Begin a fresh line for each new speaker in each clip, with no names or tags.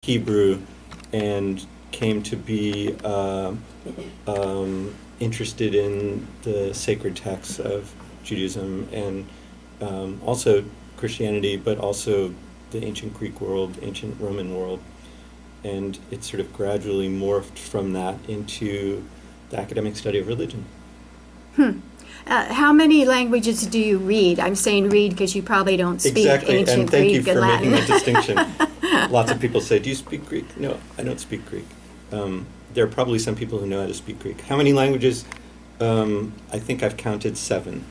Hebrew and came to be interested in the sacred texts of Judaism and also Christianity, but also the ancient Greek world, ancient Roman world. And it sort of gradually morphed from that into the academic study of religion.
How many languages do you read? I'm saying read because you probably don't speak
Exactly,
ancient
and thank
Greek
you for
and Latin.
making the distinction. Lots of people say, do you speak Greek? No, I don't speak Greek. There are probably some people who know how to speak Greek. How many languages? I think I've counted 7.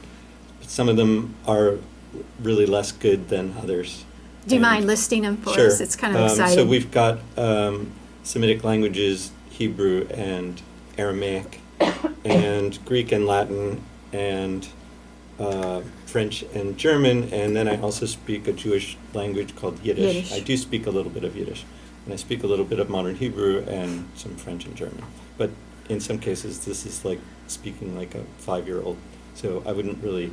Some of them are really less good than others.
Do you mind listing them for
sure.
us? It's kind of exciting.
So we've got Semitic languages, Hebrew and Aramaic, and Greek and Latin, and French and German, and then I also speak a Jewish language called Yiddish. I do speak a little bit of Yiddish, and I speak a little bit of modern Hebrew and some French and German. But in some cases, this is like speaking like a 5-year-old, so I wouldn't really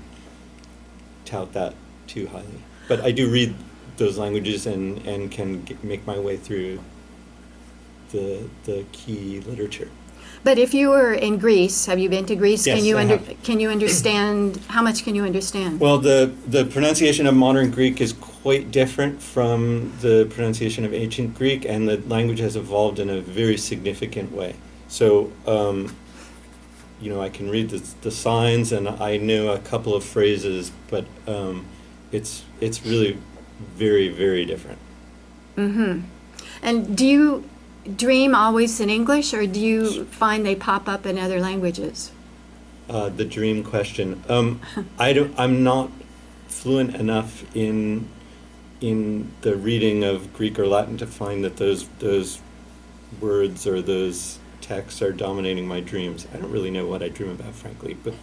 tout that too highly. But I do read those languages and can make my way through the key literature.
But if you were in Greece, have you been to Greece?
Yes,
Can you understand, how much can you understand?
Well, the pronunciation of modern Greek is quite different from the pronunciation of ancient Greek, and the language has evolved in a very significant way. So, you know, I can read the signs, and I know a couple of phrases, but it's really very, very different.
Mm-hmm. And do you dream always in English, or do you find they pop up in other languages?
The dream question. I'm not fluent enough in the reading of Greek or Latin to find that those words or those texts are dominating my dreams. I don't really know what I dream about, frankly, but.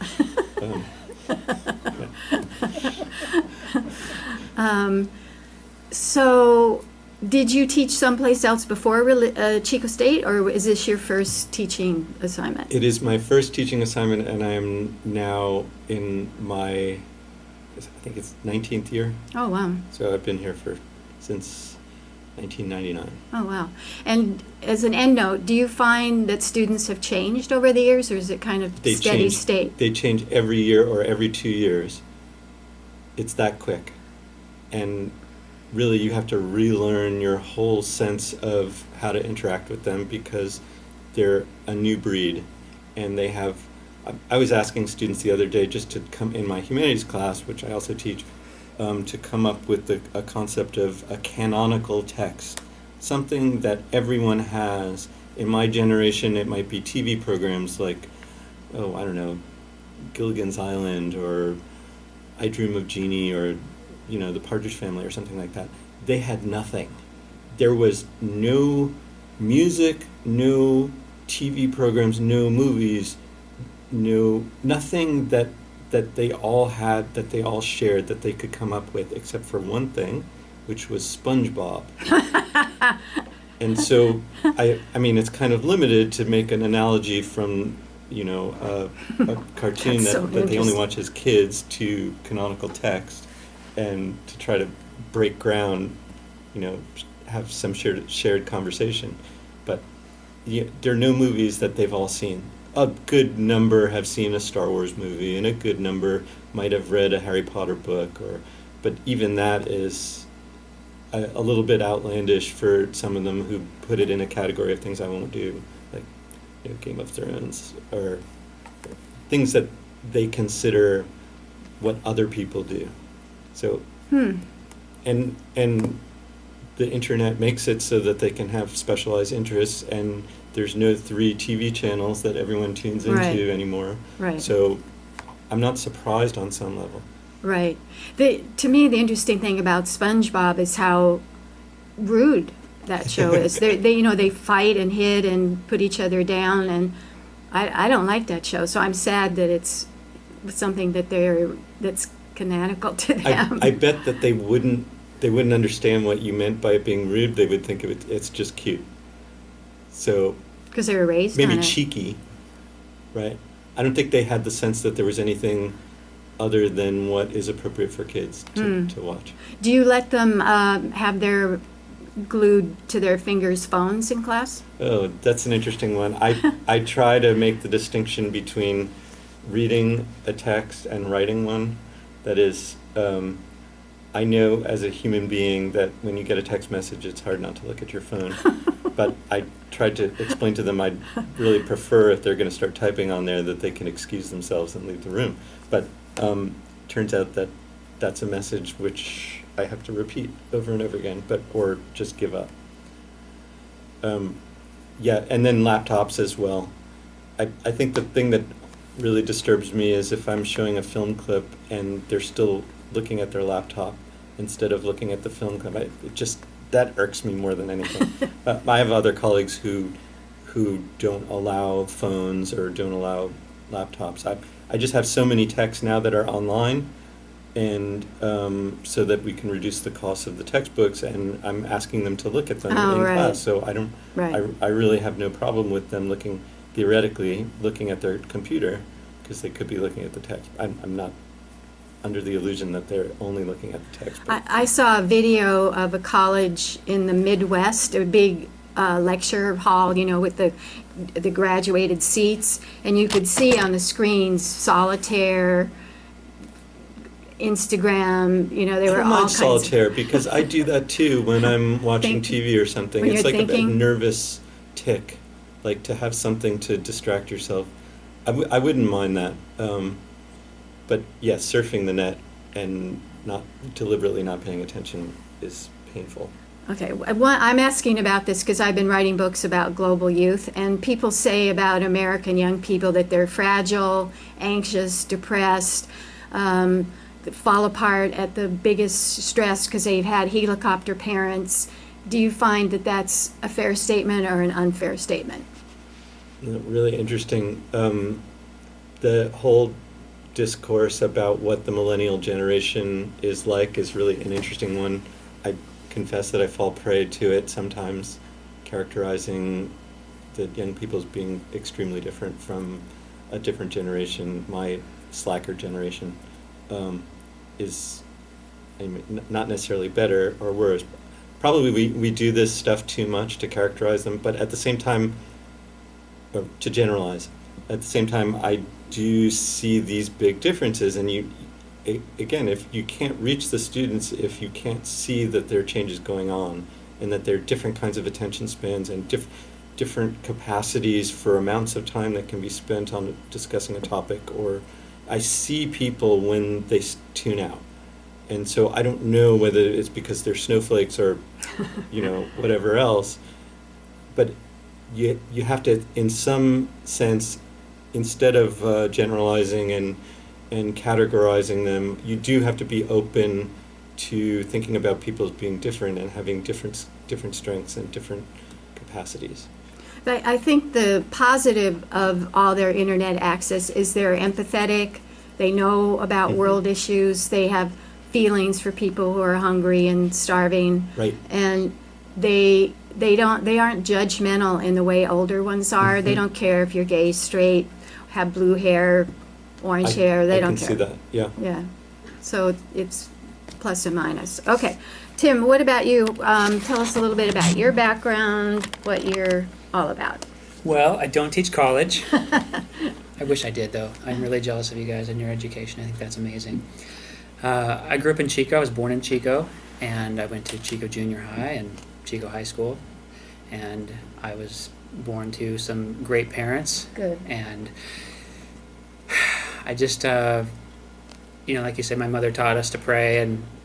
So, did you teach someplace else before Chico State, or is this your first teaching assignment?
It is my first teaching assignment, and I am now in my, I think it's 19th year.
Oh, wow.
So I've been here since 1999.
Oh, wow. And as an end note, do you find that students have changed over the years, or is it kind of steady state?
They change every year or every 2 years. It's that quick. And really, you have to relearn your whole sense of how to interact with them because they're a new breed. And they have, I was asking students the other day just to come in my humanities class, which I also teach, to come up with a concept of a canonical text, something that everyone has. In my generation, it might be TV programs like, oh, I don't know, Gilligan's Island or I Dream of Jeannie or, you know, The Partridge Family or something like that. They had nothing. There was no music, no TV programs, no movies, nothing that they all had, that they all shared, that they could come up with, except for one thing, which was SpongeBob. And so, I mean, it's kind of limited to make an analogy from, you know, a cartoon that they only watch as kids to canonical text, and to try to break ground, you know, have some shared conversation. But there are no movies that they've all seen. A good number have seen a Star Wars movie, and a good number might have read a Harry Potter book, but even that is a little bit outlandish for some of them who put it in a category of things I won't do, like, you know, Game of Thrones, or things that they consider what other people do. So, and the internet makes it so that they can have specialized interests, and there's no 3 TV channels that everyone tunes into anymore.
Right.
So I'm not surprised on some level.
Right. To me, the interesting thing about SpongeBob is how rude that show is. They fight and hit and put each other down, and I don't like that show. So I'm sad that it's something that's canonical to them.
I bet that they wouldn't understand what you meant by it being rude. They would think of it's just cute. So
because they were raised
maybe
on it.
Cheeky, right? I don't think they had the sense that there was anything other than what is appropriate for kids to watch.
Do you let them have their glued to their fingers phones in class?
Oh, that's an interesting one. I try to make the distinction between reading a text and writing one. That is, I know as a human being that when you get a text message, it's hard not to look at your phone. But I tried to explain to them I'd really prefer, if they're going to start typing on there, that they can excuse themselves and leave the room. But turns out that that's a message which I have to repeat over and over again, or just give up. Yeah, and then laptops as well. I think the thing that really disturbs me is if I'm showing a film clip and they're still looking at their laptop instead of looking at the film clip. That irks me more than anything. I have other colleagues who don't allow phones or don't allow laptops. I just have so many texts now that are online, and so that we can reduce the cost of the textbooks, and I'm asking them to look at them in class. So I don't.
Right.
I really have no problem with them theoretically looking at their computer, because they could be looking at the text. I'm not under the illusion that they're only looking at the text.
I saw a video of a college in the Midwest, a big lecture hall, with the graduated seats, and you could see on the screens solitaire, Instagram, they were all kinds
solitaire, because I do that too when I'm watching TV or something. It's like a nervous tick, like to have something to distract yourself. I wouldn't mind that. But yes, surfing the net and not deliberately not paying attention is painful.
Okay, I'm asking about this because I've been writing books about global youth, and people say about American young people that they're fragile, anxious, depressed, fall apart at the biggest stress because they've had helicopter parents. Do you find that that's a fair statement or an unfair statement?
Really interesting. The whole discourse about what the millennial generation is like is really an interesting one. I confess that I fall prey to it sometimes, characterizing the young people as being extremely different from a different generation. My slacker generation is not necessarily better or worse. Probably we do this stuff too much to characterize them, but at the same time, or to generalize, at the same time, I do see these big differences, and again, if you can't reach the students, if you can't see that there are changes going on, and that there are different kinds of attention spans and different capacities for amounts of time that can be spent on discussing a topic, or I see people when they tune out. And so I don't know whether it's because they're snowflakes or, whatever else, but you have to, in some sense, instead of generalizing and categorizing them, you do have to be open to thinking about people as being different and having different strengths and different capacities.
But I think the positive of all their internet access is they're empathetic, they know about world issues, they have feelings for people who are hungry and starving.
Right.
And they aren't judgmental in the way older ones are. They don't care if you're gay, straight, have blue hair, orange hair. They don't care.
I can see that. Yeah.
Yeah. So it's plus and minus. Okay. Tim, what about you? Tell us a little bit about your background, what you're all about.
Well, I don't teach college. I wish I did, though. I'm really jealous of you guys and your education. I think that's amazing. I grew up in Chico. I was born in Chico, and I went to Chico Junior High and Chico High School, and I was born to some great parents.
Good.
And I just, like you said, my mother taught us to pray,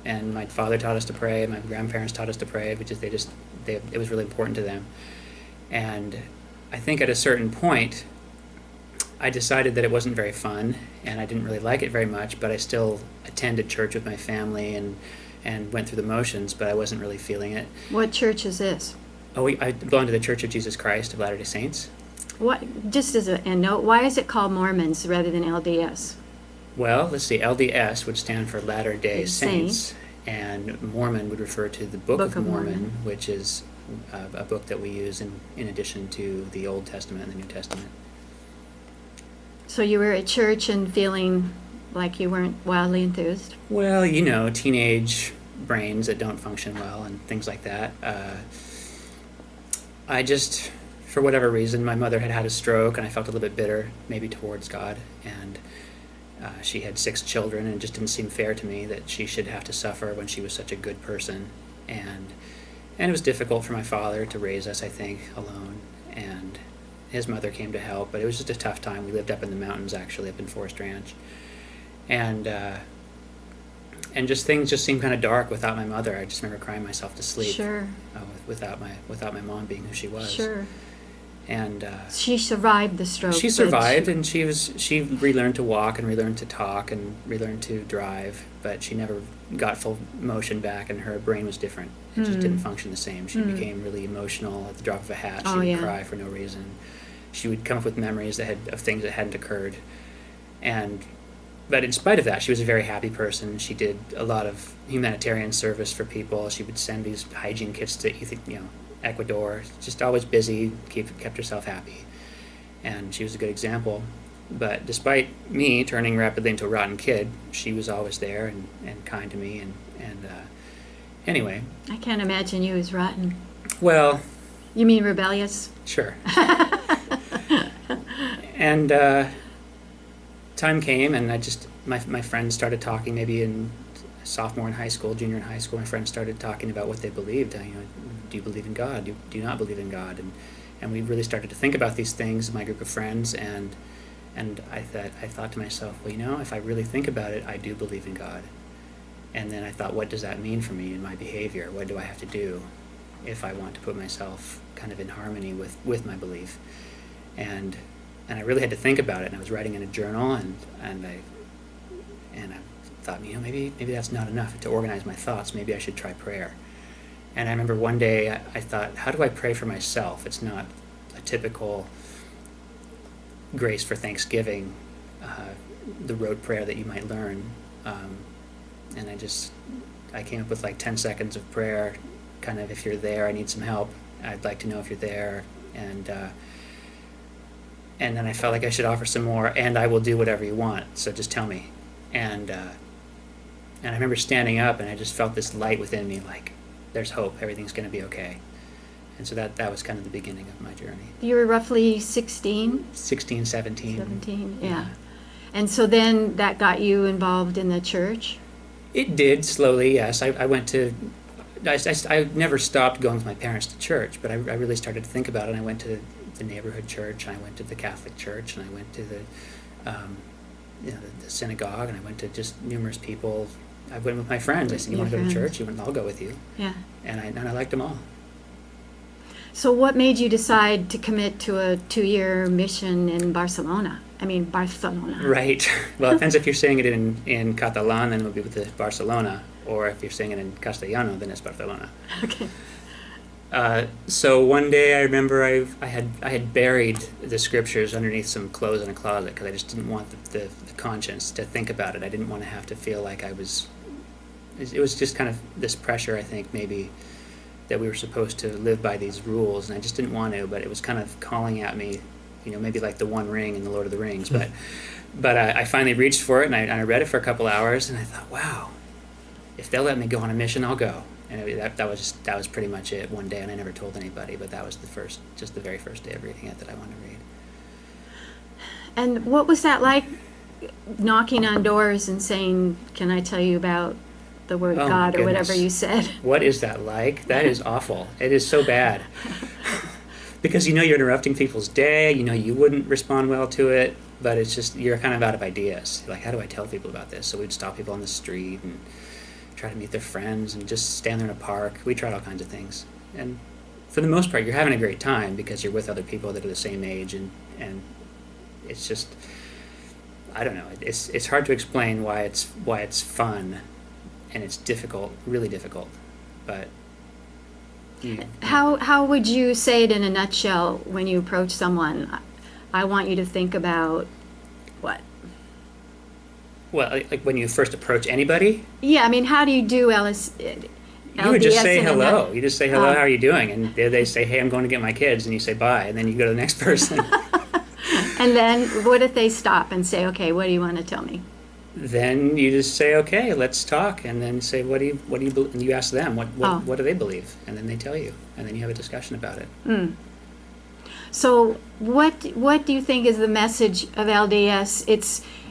and my father taught us to pray, and my grandparents taught us to pray, because it was really important to them. And I think at a certain point, I decided that it wasn't very fun, and I didn't really like it very much, but I still attended church with my family and went through the motions, but I wasn't really feeling it.
What church is this?
I belong to the Church of Jesus Christ of Latter-day Saints.
What? Just as a note, why is it called Mormons rather than LDS?
Well, let's see. LDS would stand for Latter-day Saints, and Mormon would refer to the Book of Mormon, which is a book that we use in addition to the Old Testament and the New Testament.
So you were at church and feeling like you weren't wildly enthused?
Well, teenage brains that don't function well and things like that. I just, for whatever reason, my mother had a stroke, and I felt a little bit bitter, maybe towards God, and she had 6 children, and it just didn't seem fair to me that she should have to suffer when she was such a good person. And it was difficult for my father to raise us, I think, alone, and his mother came to help, but it was just a tough time. We lived up in the mountains, actually, up in Forest Ranch, and just things just seemed kind of dark without my mother. I just remember crying myself to sleep.
Sure.
Without my mom being who she was.
Sure.
And
she survived the stroke.
she survived, and she relearned to walk and relearned to talk and relearned to drive, but she never got full motion back, and her brain was different. It just didn't function the same. She became really emotional at the drop of a hat. She would cry for no reason. She would come up with memories of things that hadn't occurred, but in spite of that, she was a very happy person. She did a lot of humanitarian service for people. She would send these hygiene kits to Ecuador, just always busy, kept herself happy. And she was a good example. But despite me turning rapidly into a rotten kid, she was always there and kind to me. And anyway.
I can't imagine you as rotten.
Well.
You mean rebellious?
Sure. And time came, and my friends started talking, maybe in sophomore in high school, junior in high school, my friends started talking about what they believed. Do you believe in God? Do you not believe in God? And we really started to think about these things, my group of friends, and I thought to myself, well, if I really think about it, I do believe in God. And then I thought, what does that mean for me in my behavior? What do I have to do if I want to put myself kind of in harmony with my belief? And I really had to think about it, and I was writing in a journal, and I thought, maybe that's not enough to organize my thoughts. Maybe I should try prayer. And I remember one day I thought, how do I pray for myself? It's not a typical grace for Thanksgiving, the rote prayer that you might learn. And I came up with like 10 seconds of prayer, kind of, if you're there, I need some help. I'd like to know if you're there. And then I felt like I should offer some more, and I will do whatever you want, so just tell me. And I remember standing up, and I just felt this light within me, like, there's hope, everything's going to be okay. And so that was kind of the beginning of my journey.
You were roughly 16?
16, 17.
17, yeah. And so then that got you involved in the church?
It did, slowly, yes. I never stopped going with my parents to church, but I really started to think about it. I went to the neighborhood church, and I went to the Catholic church, and I went to the synagogue, and I went to just numerous people. I went with my friends. I said, you want to go to church? I'll go with you. Yeah. And I liked them all.
So what made you decide to commit to a 2-year mission in Barcelona? Barcelona.
Right. Well, it depends if you're saying it in Catalan, then it would be with the Barcelona, or if you're saying it in Castellano, then it's Barcelona. Okay. So one day I remember I had buried the scriptures underneath some clothes in a closet because I just didn't want the conscience to think about it. I didn't want to have to feel like it was just kind of this pressure, I think, maybe, that we were supposed to live by these rules, and I just didn't want to, but it was kind of calling at me, maybe like the One Ring in the Lord of the Rings. But I finally reached for it, and I read it for a couple hours, and I thought, wow, if they'll let me go on a mission, I'll go. And that was pretty much it one day, and I never told anybody, but that was the very first day of reading it that I wanted to read.
And what was that like, knocking on doors and saying, can I tell you about the word God, or whatever you said? What
is that like? That is awful. It is so bad. Because you're interrupting people's day, you wouldn't respond well to it, but it's just, you're kind of out of ideas. Like, how do I tell people about this? So we'd stop people on the street and try to meet their friends and just stand there in a park. We tried all kinds of things. And for the most part, you're having a great time because you're with other people that are the same age, and it's just, I don't know, it's hard to explain why it's fun, and it's difficult, really difficult. But
how would you say it in a nutshell when you approach someone? I want you to think about what?
Well, like when you first approach anybody?
Yeah, how do you do LDS?
You would just say hello. You just say hello, how are you doing? And they say, hey, I'm going to get my kids. And you say bye. And then you go to the next person.
And then what if they stop and say, okay, what do you want to tell me?
then you just say, okay, let's talk, and then say, and you ask them, what do they believe? And then they tell you, and then you have a discussion about it.
Mm. So what do you think is the message of LDS?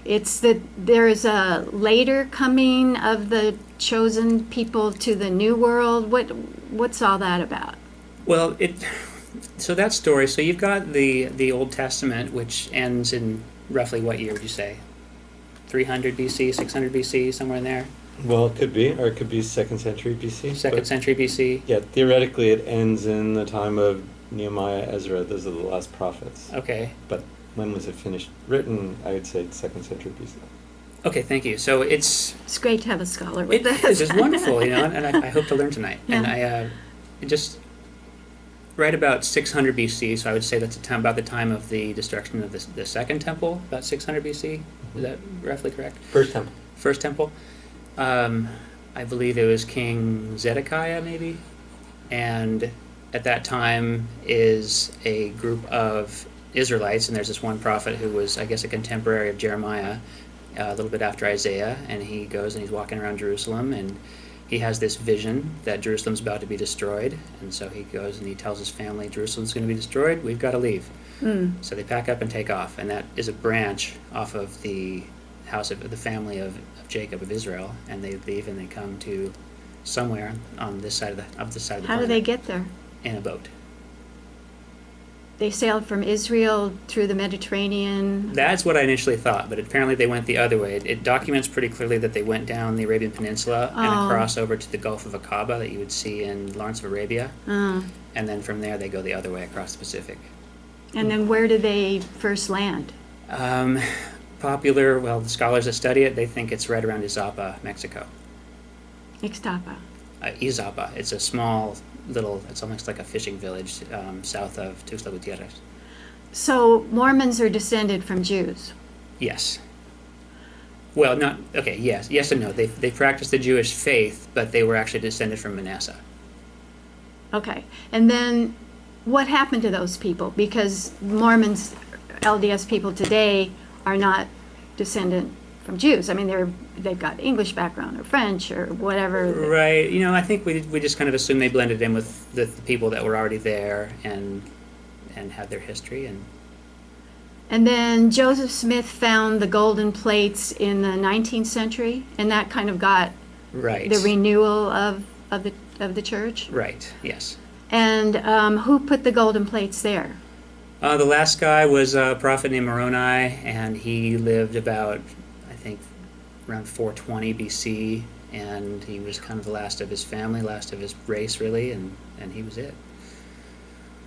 It's that there is a later coming of the chosen people to the new world. What's all that about?
Well, so that story, so you've got the Old Testament, which ends in roughly what year would you say? 300 BC, 600 BC, somewhere in there?
Well, it could be, or it could be 2nd century BC.
Second century BC?
Yeah, theoretically it ends in the time of Nehemiah, Ezra. Those are the last prophets.
Okay.
But when was it finished? Written, I would say 2nd century BC.
Okay, thank you. So it's
great to have a scholar with us.
It is. It's wonderful, and I hope to learn tonight.
Yeah.
And it just right about 600 BC, so I would say that's about the time of the destruction of the Second Temple, about 600 BC. Is that roughly correct?
First temple.
First Temple. I believe it was King Zedekiah, maybe. And at that time is a group of Israelites, and there's this one prophet who was, I guess, a contemporary of Jeremiah, a little bit after Isaiah, and he goes and he's walking around Jerusalem, and he has this vision that Jerusalem's about to be destroyed, and so he goes and he tells his family, Jerusalem's going to be destroyed, we've got to leave. So they pack up and take off, and that is a branch off of the house of the family of Jacob of Israel, and they leave and they come to somewhere on this side of the
How
planet.
do they get there?
In a boat.
They sailed from Israel through the Mediterranean.
That's what I initially thought, but apparently they went the other way. It documents pretty clearly that they went down the Arabian Peninsula and across over to the Gulf of Aqaba that you would see in Lawrence of Arabia, and then from there they go the other way across the Pacific.
And then where do they first land?
The scholars that study it, they think it's right around Izapa, Mexico.
Ixtapa.
Izapa. It's a small it's almost like a fishing village south of Tuxtla Gutierrez.
So Mormons are descended from Jews?
Yes. Well, yes and no. They practiced the Jewish faith, but they were actually descended from Manasseh.
Okay. And then what happened to those people? Because Mormons, LDS people today, are not descendant from Jews. I mean, they've got English background or French or whatever.
Right. I think we just kind of assume they blended in with the people that were already there and had their history.
And then Joseph Smith found the golden plates in the 19th century, and that kind of got the renewal of the church.
Right. Yes.
And who put the golden plates there?
The last guy was a prophet named Moroni, and he lived about, I think, around 420 BC, and he was kind of the last of his family, last of his race, really, and he was it.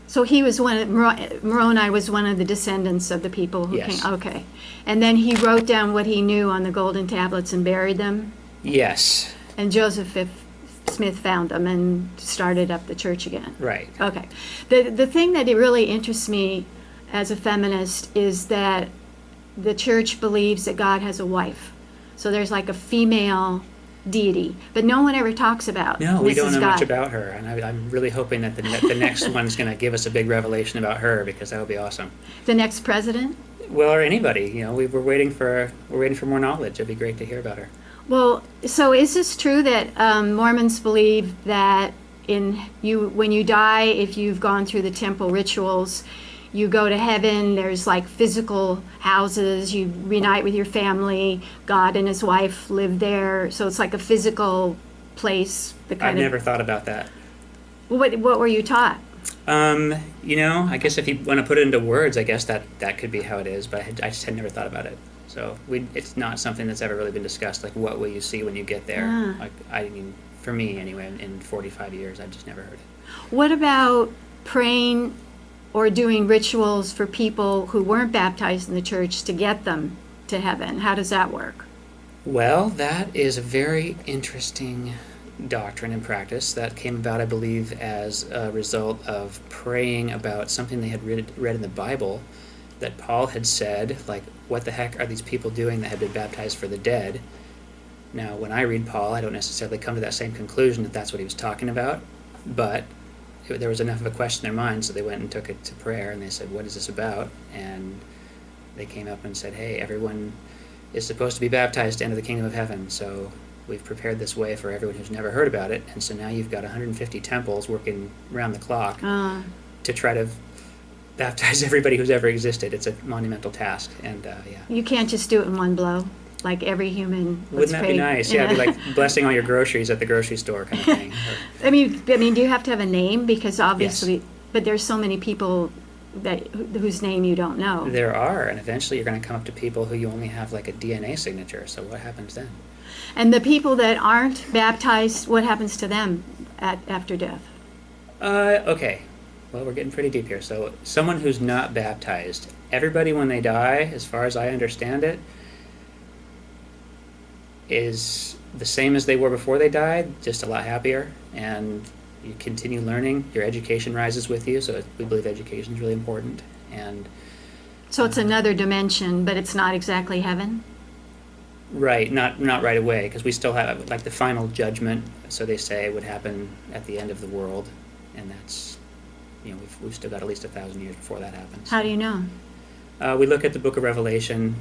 So he was Moroni was one of the descendants of the people who
Yes.
came. Okay. And then he wrote down what he knew on the golden tablets and buried them?
Yes.
And Joseph Smith found them and started up the church again.
Right.
Okay. The thing that it really interests me as a feminist is that the church believes that God has a wife. So there's like a female deity, but no one ever talks about
No, we
Mrs.
don't know
God.
much about her, and I'm really hoping that the next one's going to give us a big revelation about her, because that would be awesome.
The next president?
Well, or anybody, we're waiting for more knowledge. It'd be great to hear about her.
Well, so is this true that Mormons believe that when you die, if you've gone through the temple rituals, you go to heaven, there's like physical houses, you reunite with your family, God and his wife live there, so it's like a physical place.
I've never thought about that.
What were you taught?
I guess if you want to put it into words, I guess that could be how it is, but I just had never thought about it. So it's not something that's ever really been discussed, like what will you see when you get there? For me anyway, in 45 years, I've just never heard it.
What about praying or doing rituals for people who weren't baptized in the church to get them to heaven? How does that work?
Well, that is a very interesting doctrine and practice that came about, I believe, as a result of praying about something they had read in the Bible that Paul had said, like, what the heck are these people doing that had been baptized for the dead? Now, when I read Paul, I don't necessarily come to that same conclusion that that's what he was talking about, but there was enough of a question in their mind, so they went and took it to prayer, and they said, what is this about? And they came up and said, hey, everyone is supposed to be baptized to enter the kingdom of heaven. So we've prepared this way for everyone who's never heard about it. And so now you've got 150 temples working around the clock to try to baptize everybody who's ever existed. It's a monumental task. And yeah.
You can't just do it in one blow, like every human.
Wouldn't that be nice? Yeah, it'd be like blessing all your groceries at the grocery store kind of thing.
I mean, do you have to have a name? Because obviously, yes. But there's so many people whose name you don't know.
There are, and eventually you're going to come up to people who you only have like a DNA signature. So what happens then?
And the people that aren't baptized, what happens to them after death?
Okay. Well, we're getting pretty deep here. So someone who's not baptized, everybody when they die, as far as I understand it, is the same as they were before they died, just a lot happier. And you continue learning. Your education rises with you. So we believe education is really important. And
so it's another dimension, but it's not exactly heaven?
Right, not right away, because we still have, like, the final judgment, so they say, would happen at the end of the world, and that's, you know, we've still got at least 1,000 years before that happens.
How do you know?
We look at the book of Revelation,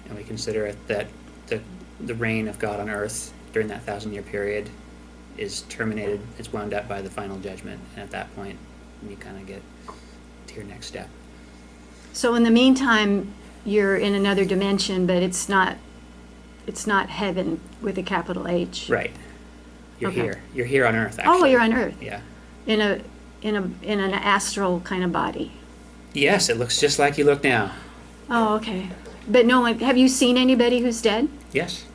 and we consider it that the reign of God on earth during that 1,000-year period is terminated, it's wound up by the final judgment, and at that point, you kind of get to your next step. So
in the meantime, you're in another dimension, but it's not heaven with a capital H.
Right. You're
okay.
here. You're here on earth, actually.
Oh, you're on earth.
Yeah.
In an astral kind of body.
Yes, it looks just like you look now.
Oh, okay. But no one, have you seen anybody who's dead?
Yes.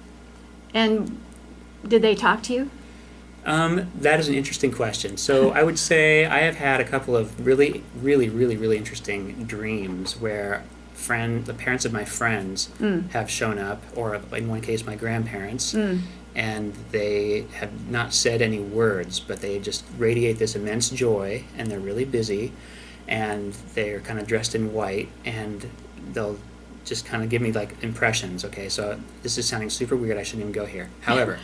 And did they talk to you?
That is an interesting question. So I would say I have had a couple of really, really, really, really interesting dreams where the parents of my friends have shown up, or in one case my grandparents, and they have not said any words, but they just radiate this immense joy, and they're really busy, and they're kind of dressed in white, and they'll just kind of give me like impressions. Okay, so this is sounding super weird, I shouldn't even go here. However,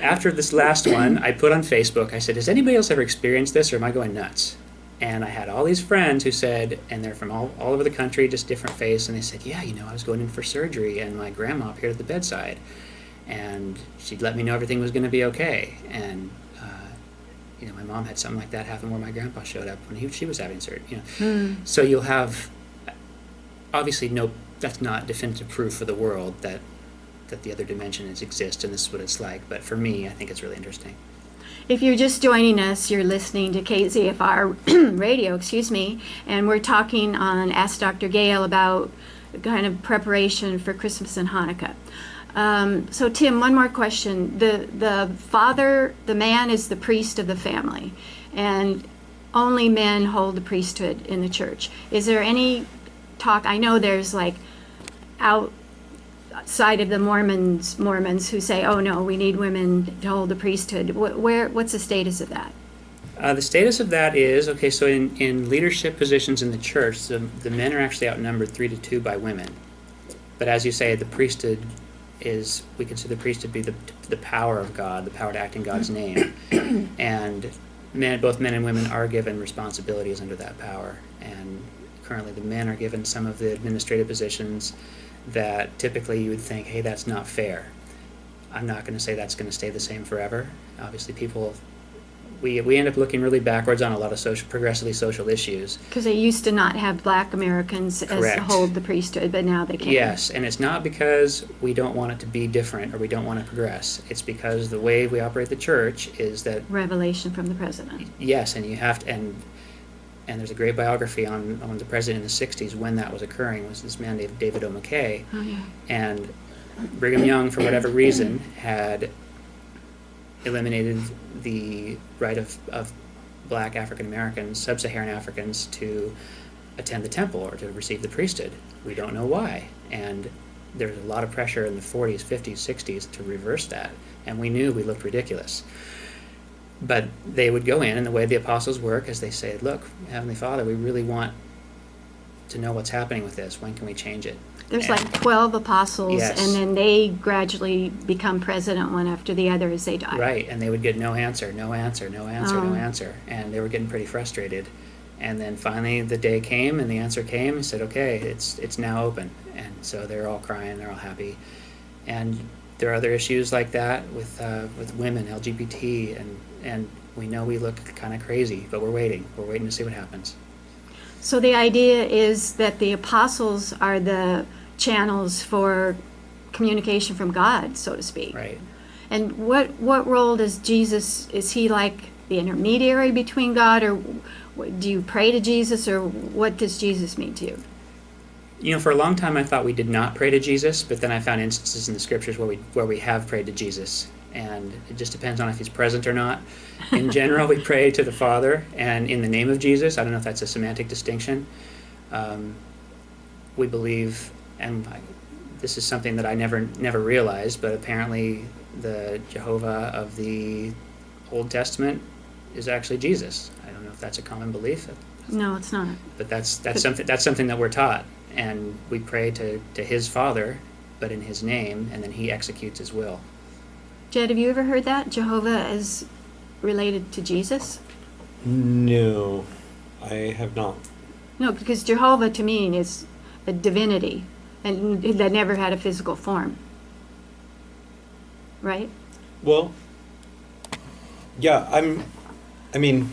after this last one, I put on Facebook, I said, has anybody else ever experienced this, or am I going nuts? And I had all these friends who said, and they're from all over the country, just different face, and they said, yeah, you know, I was going in for surgery, and my grandma appeared at the bedside, and she'd let me know everything was going to be okay. And, you know, my mom had something like that happen where my grandpa showed up when she was having surgery. You know. So you'll have, obviously, that's not definitive proof for the world that the other dimensions exist, and this is what it's like. But for me, I think it's really interesting.
If you're just joining us, you're listening to KZFR radio, and we're talking on Ask Dr. Gayle about kind of preparation for Christmas and Hanukkah. So Tim, one more question. The father, the man, is the priest of the family, and only men hold the priesthood in the church. Is there any talk? I know there's like outside of the Mormons who say, oh no, we need women to hold the priesthood. What's the status of that?
The status of that is, okay, so in leadership positions in the church, the men are actually outnumbered 3-2 by women. But as you say, the priesthood we consider the priesthood to be the power of God, the power to act in God's name. And both men and women are given responsibilities under that power. And currently the men are given some of the administrative positions that typically you would think, hey, that's not fair. I'm not going to say that's going to stay the same forever. Obviously, we end up looking really backwards on a lot of progressively social issues.
Because they used to not have black Americans hold the priesthood, but now they can.
Yes, and it's not because we don't want it to be different or we don't want to progress. It's because the way we operate the church is that... Revelation
from the president.
Yes, and you have to... And there's a great biography on the president in the 60s when that was occurring, was this man named David O. McKay.
Oh, yeah.
And Brigham Young, for whatever reason, had eliminated the right of black African Americans, sub-Saharan Africans, to attend the temple or to receive the priesthood. We don't know why. And there was a lot of pressure in the 40s, 50s, 60s to reverse that. And we knew we looked ridiculous. But they would go in, and the way the apostles work is they say, look, Heavenly Father, we really want to know what's happening with this. When can we change it?
There's like 12 apostles,
yes.
And then they gradually become president one after the other as they die.
Right, and they would get no answer, no answer, no answer, no answer. And they were getting pretty frustrated. And then finally the day came and the answer came. He said, okay, it's now open. And so they're all crying, they're all happy. And there are other issues like that with women, LGBT, and we know we look kind of crazy, but we're waiting to see what happens.
So the idea is that the apostles are the channels for communication from God, so to speak.
Right.
And what role does Jesus, is he like the intermediary between God, or do you pray to Jesus, or what does Jesus mean to you?
You know, for a long time I thought we did not pray to Jesus, but then I found instances in the scriptures where we have prayed to Jesus, and it just depends on if he's present or not. In general, we pray to the Father, and in the name of Jesus. I don't know if that's a semantic distinction. We believe, and this is something that I never realized, but apparently the Jehovah of the Old Testament is actually Jesus. I don't know if that's a common belief.
No, it's not.
But that's something that we're taught, and we pray to his Father, but in his name, and then he executes his will.
Jed, have you ever heard that Jehovah is related to Jesus?
No, I have not.
No, because Jehovah to me is a divinity, and that never had a physical form. Right?
Well, yeah, I mean,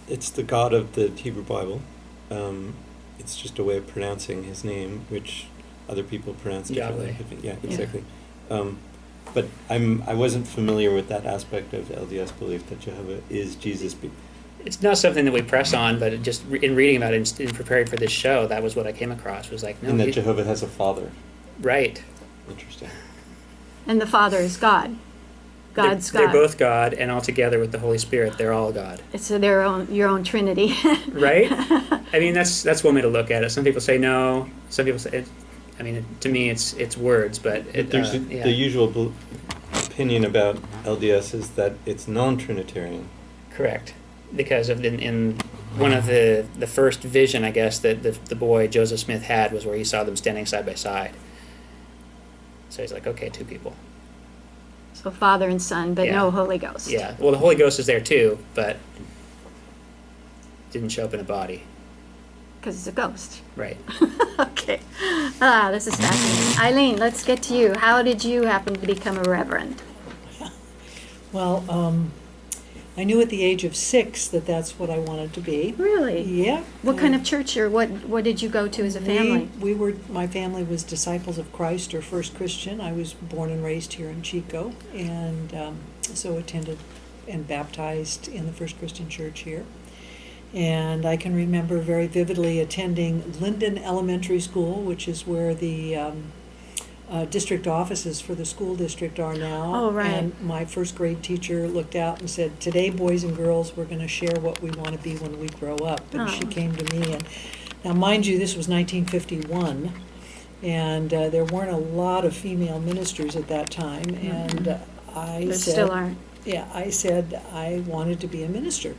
it's the God of the Hebrew Bible. It's just a way of pronouncing his name, which other people pronounce differently. Yeah, exactly. But I wasn't familiar with that aspect of LDS belief that Jehovah is Jesus.
It's not something that we press on, but just in reading about it, in preparing for this show, that was what I came across. Was like, no,
and that Jehovah has a father.
Right.
Interesting.
And the Father is God. God's God.
They're both God, and all together with the Holy Spirit, they're all God.
It's your own Trinity.
Right? I mean, that's one way to look at it. Some people say no. Some people say, I mean, to me, it's words, but
There's the usual opinion about LDS is that it's non-Trinitarian.
Correct, because in one of the first vision, I guess, that the boy Joseph Smith had was where he saw them standing side by side. So he's like, okay, two people.
So Father and Son, but no Holy Ghost.
Yeah, well, the Holy Ghost is there too, but didn't show up in a body.
Because it's a ghost.
Right.
Okay. This is fascinating. Eileen, let's get to you. How did you happen to become a reverend?
Well, I knew at the age of 6 that that's what I wanted to be.
Really?
Yeah.
What kind of church, or what did you go to as a family?
My family was Disciples of Christ, or First Christian. I was born and raised here in Chico, and so attended and baptized in the First Christian Church here. And I can remember very vividly attending Linden Elementary School, which is where the district offices for the school district are now.
Oh, right.
And my first grade teacher looked out and said, "Today, boys and girls, we're going to share what we want to be when we grow up." And she came to me, and now mind you, this was 1951, and there weren't a lot of female ministers at that time. And I said,
still aren't.
Yeah, I said I wanted to be a minister.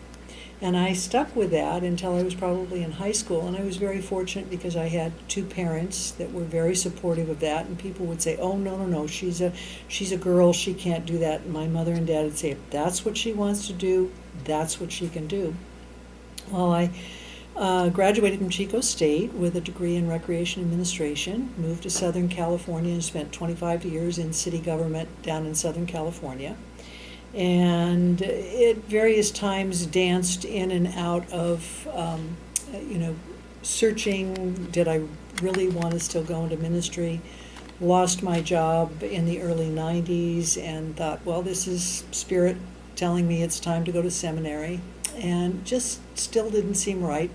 And I stuck with that until I was probably in high school, and I was very fortunate because I had 2 parents that were very supportive of that, and people would say, "Oh, no, she's a girl, she can't do that." And my mother and dad would say, "If that's what she wants to do, that's what she can do." Well, I graduated from Chico State with a degree in recreation administration, moved to Southern California and spent 25 years in city government down in Southern California. And at various times danced in and out of, searching, did I really want to still go into ministry? Lost my job in the early 90s and thought, well, this is Spirit telling me it's time to go to seminary, and just still didn't seem right.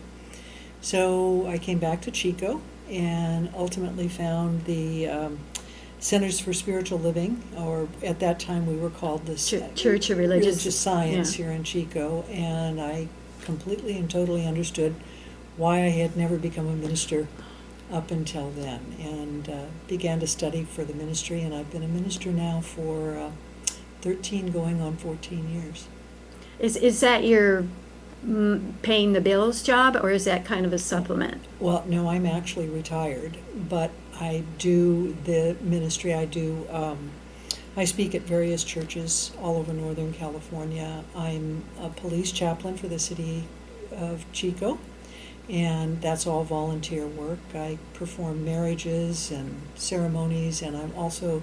So I came back to Chico and ultimately found the Centers for Spiritual Living, or at that time we were called the
Church of Religious
Science here in Chico, and I completely and totally understood why I had never become a minister up until then, and began to study for the ministry, and I've been a minister now for 13 going on 14 years.
Is that your paying the bills job, or is that kind of a supplement?
Well, no, I'm actually retired, but I do the ministry. I speak at various churches all over Northern California. I'm a police chaplain for the city of Chico, and that's all volunteer work. I perform marriages and ceremonies, and I'm also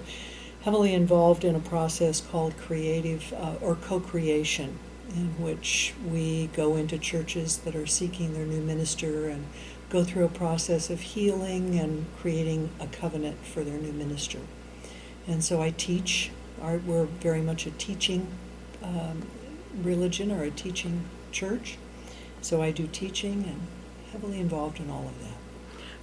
heavily involved in a process called creative or co-creation, in which we go into churches that are seeking their new minister and go through a process of healing and creating a covenant for their new minister. And so I teach. We're very much a teaching religion or a teaching church. So I do teaching and heavily involved in all of that.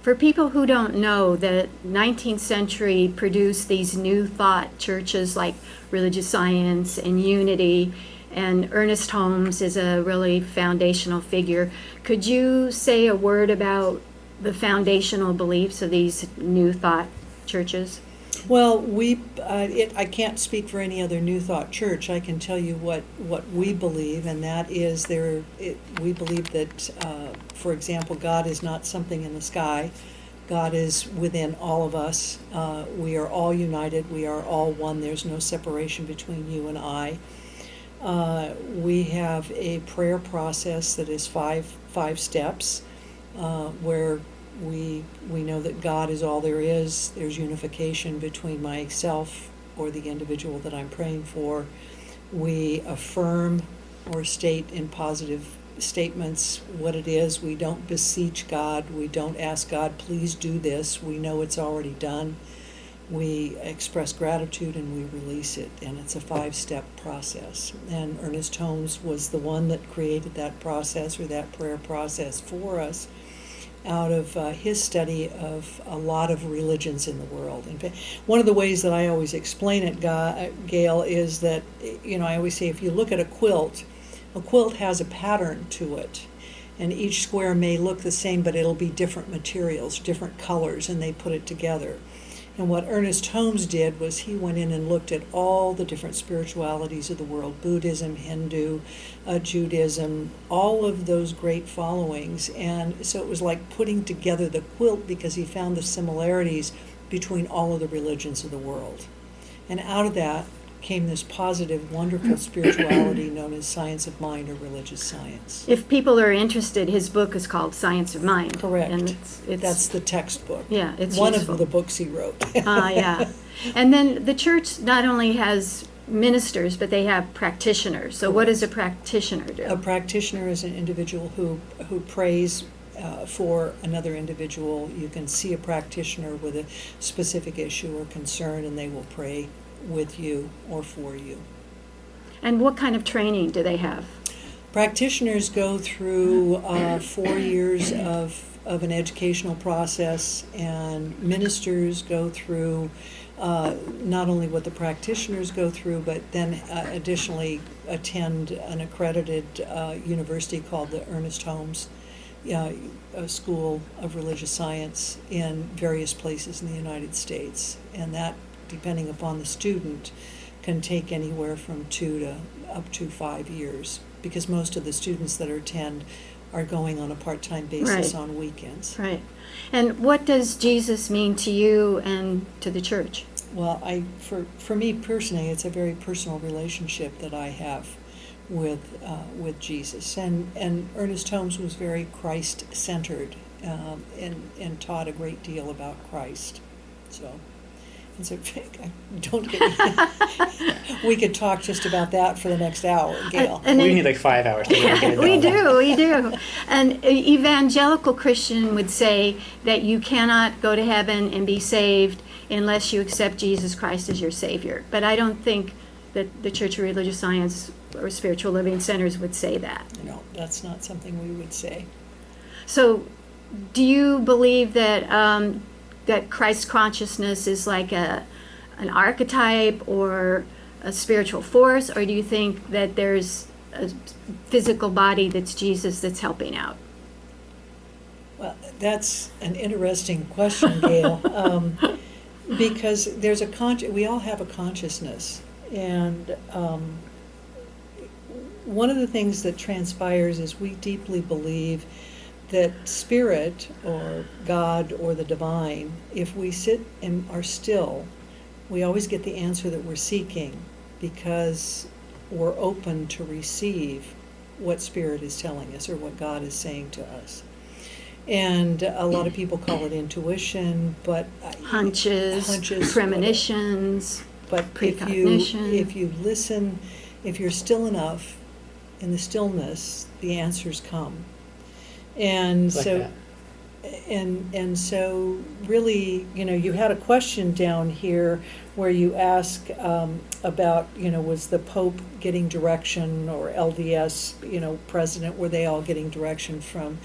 For people who don't know, the 19th century produced these new thought churches like Religious Science and Unity, and Ernest Holmes is a really foundational figure. Could you say a word about the foundational beliefs of these new thought churches?
Well, I can't speak for any other New Thought church. I can tell you what we believe, and that is we believe that, for example, God is not something in the sky. God is within all of us. We are all united. We are all one. There's no separation between you and I. We have a prayer process that is five steps, where we know that God is all there is. There's unification between myself or the individual that I'm praying for. We affirm or state in positive statements what it is. We don't beseech God. We don't ask God, please do this. We know it's already done. We express gratitude and we release it, and it's a 5-step process. And Ernest Holmes was the one that created that process, or that prayer process, for us out of his study of a lot of religions in the world. In fact, one of the ways that I always explain it, Gayle, is that, I always say if you look at a quilt has a pattern to it. And each square may look the same, but it'll be different materials, different colors, and they put it together. And what Ernest Holmes did was he went in and looked at all the different spiritualities of the world, Buddhism, Hindu, Judaism, all of those great followings. And so it was like putting together the quilt, because he found the similarities between all of the religions of the world. And out of that came this positive, wonderful spirituality known as science of mind or religious science.
If people are interested, his book is called Science of Mind.
Correct.
And
that's the textbook.
Yeah, it's
one
useful.
of the books he wrote.
Yeah. And then the church not only has ministers, but they have practitioners. So what does a practitioner do?
A practitioner is an individual who prays for another individual. You can see a practitioner with a specific issue or concern, and they will pray with you or for you.
And what kind of training do they have?
Practitioners go through 4 years of an educational process, and ministers go through not only what the practitioners go through, but then additionally attend an accredited university called the Ernest Holmes School of Religious Science in various places in the United States. And that, depending upon the student, can take anywhere from 2 to up to 5 years, because most of the students that attend are going on a part-time basis on weekends.
Right. And what does Jesus mean to you and to the church?
Well, for me personally, it's a very personal relationship that I have with Jesus. And Ernest Holmes was very Christ-centered and taught a great deal about Christ. So don't get me. We could talk just about that for the next hour, Gayle.
We need like 5 hours to get it done.
We do. An evangelical Christian would say that you cannot go to heaven and be saved unless you accept Jesus Christ as your Savior. But I don't think that the Church of Religious Science or Spiritual Living Centers would say that.
No, that's not something we would say.
So do you believe that that Christ consciousness is like an archetype or a spiritual force, or do you think that there's a physical body that's Jesus that's helping out?
Well, that's an interesting question, Gayle, because there's we all have a consciousness, and one of the things that transpires is we deeply believe that spirit or God or the divine, if we sit and are still, we always get the answer that we're seeking, because we're open to receive what Spirit is telling us or what God is saying to us. And a lot of people call it intuition, but
Hunches, premonitions,
but if
precognition.
you listen, if you're still enough in the stillness, the answers come. And
Like
so
that.
and so really, you had a question down here where you ask about, was the Pope getting direction, or LDS, president, were they all getting direction from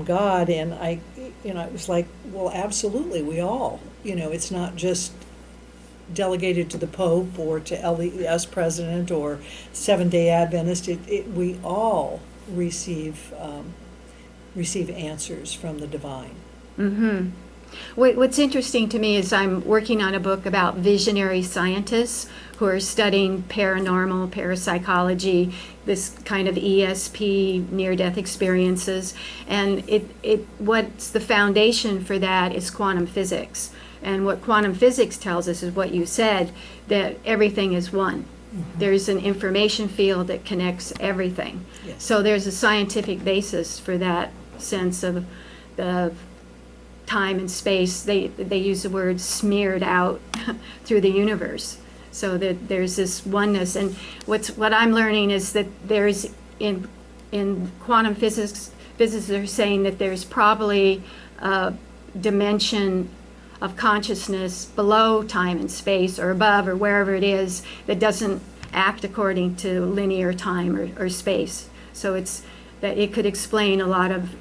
God? And it was like, well, absolutely, we all, it's not just delegated to the Pope or to LDS president or Seventh-day Adventist. We all receive answers from the divine.
Mm-hmm. What's interesting to me is I'm working on a book about visionary scientists who are studying paranormal, parapsychology, this kind of ESP, near-death experiences, and what's the foundation for that is quantum physics. And what quantum physics tells us is what you said, that everything is one. Mm-hmm. There's an information field that connects everything.
Yes.
So there's a scientific basis for that sense of the time and space. They use the word smeared out through the universe, so that there's this oneness. And what I'm learning is that there's in quantum physics, physicists are saying that there's probably a dimension of consciousness below time and space, or above, or wherever it is, that doesn't act according to linear time or space. So it's that it could explain a lot of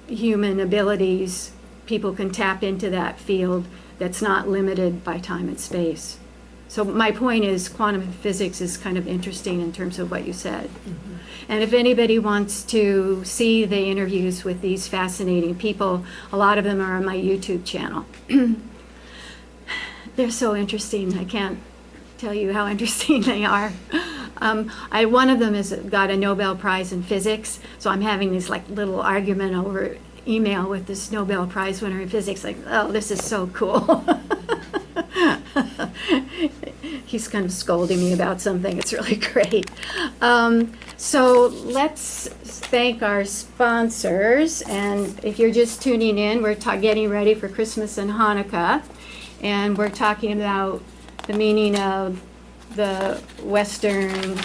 human abilities. People can tap into that field that's not limited by time and space. So my point is, quantum physics is kind of interesting in terms of what you said. Mm-hmm. And if anybody wants to see the interviews with these fascinating people, a lot of them are on my YouTube channel. They're so interesting. I can't tell you how interesting they are. One of them has got a Nobel Prize in physics, so I'm having this like little argument over email with this Nobel Prize winner in physics, like, oh, this is so cool. He's kind of scolding me about something. It's really great. So let's thank our sponsors. And if you're just tuning in, we're getting ready for Christmas and Hanukkah. And we're talking about the meaning of the Western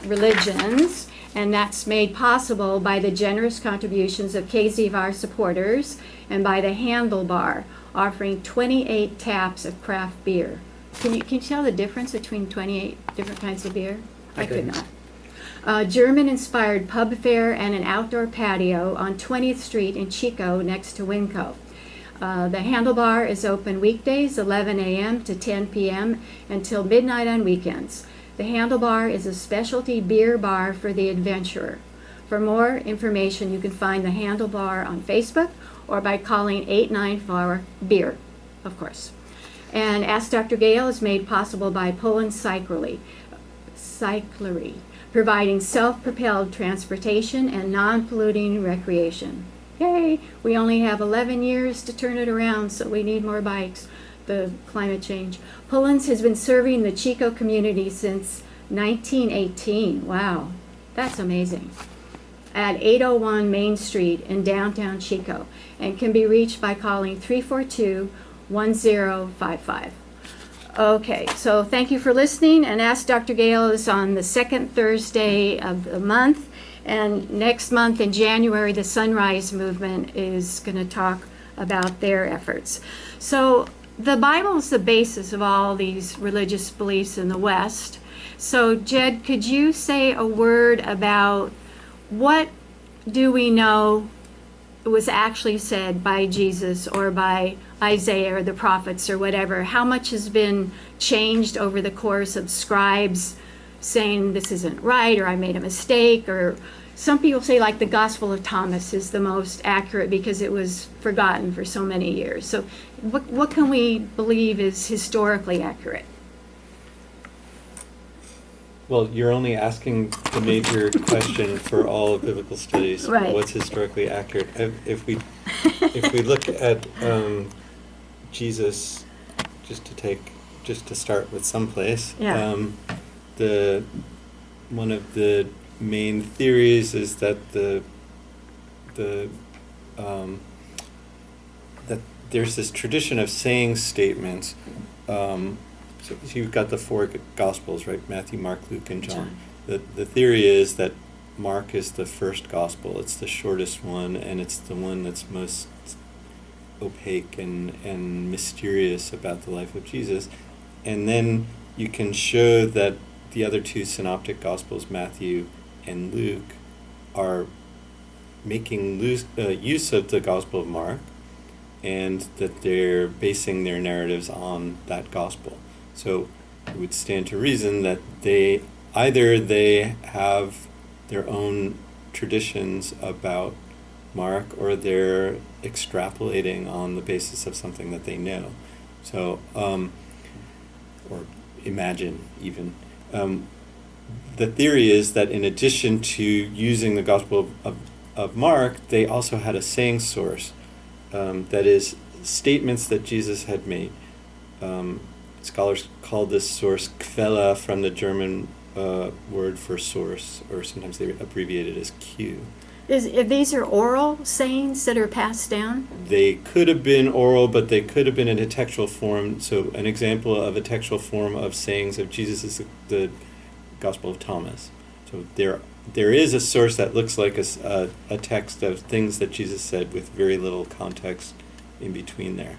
religions. And that's made possible by the generous contributions of KZFR supporters and by the Handlebar, offering 28 taps of craft beer. Can you tell the difference between 28 different kinds of beer? I could not. German-inspired pub fare and an outdoor patio on 20th Street in Chico next to Winco. The Handlebar is open weekdays 11 a.m. to 10 p.m. until midnight on weekends. The Handlebar is a specialty beer bar for the adventurer. For more information, you can find the Handlebar on Facebook or by calling 894-BEER, of course. And Ask Dr. Gayle is made possible by Poland Cyclery, providing self-propelled transportation and non-polluting recreation. Yay! We only have 11 years to turn it around, so we need more bikes. The climate change. Pullens has been serving the Chico community since 1918. Wow, that's amazing. At 801 Main Street in downtown Chico, and can be reached by calling 342-1055. Okay, so thank you for listening, and Ask Dr. Gayle is on the second Thursday of the month, and next month in January, the Sunrise Movement is going to talk about their efforts. So the Bible is the basis of all these religious beliefs in the West. So Jed, could you say a word about what do we know was actually said by Jesus or by Isaiah or the prophets or whatever? How much has been changed over the course of scribes saying this isn't right, or I made a mistake? Or some people say like the Gospel of Thomas is the most accurate because it was forgotten for so many years. So what can we believe is historically accurate?
Well, you're only asking the major question for all of biblical studies.
Right.
What's historically accurate? If we look at Jesus, just to start with someplace,
Yeah.
one of the main theories is that that there's this tradition of saying statements. So you've got the four Gospels, right? Matthew, Mark, Luke, and John. The theory is that Mark is the first Gospel. It's the shortest one, and it's the one that's most opaque and mysterious about the life of Jesus. And then you can show that the other two synoptic Gospels, Matthew and Luke, are making use of the Gospel of Mark, and that they're basing their narratives on that Gospel. So it would stand to reason that they have their own traditions about Mark, or they're extrapolating on the basis of something that they know. So, or imagine even. The theory is that in addition to using the Gospel of Mark, they also had a saying source, that is, statements that Jesus had made. Scholars call this source Quelle, from the German word for source, or sometimes they abbreviate it as Q.
These are oral sayings that are passed down?
They could have been oral, but they could have been in a textual form. So an example of a textual form of sayings of Jesus is the Gospel of Thomas. So there is a source that looks like a text of things that Jesus said with very little context in between there.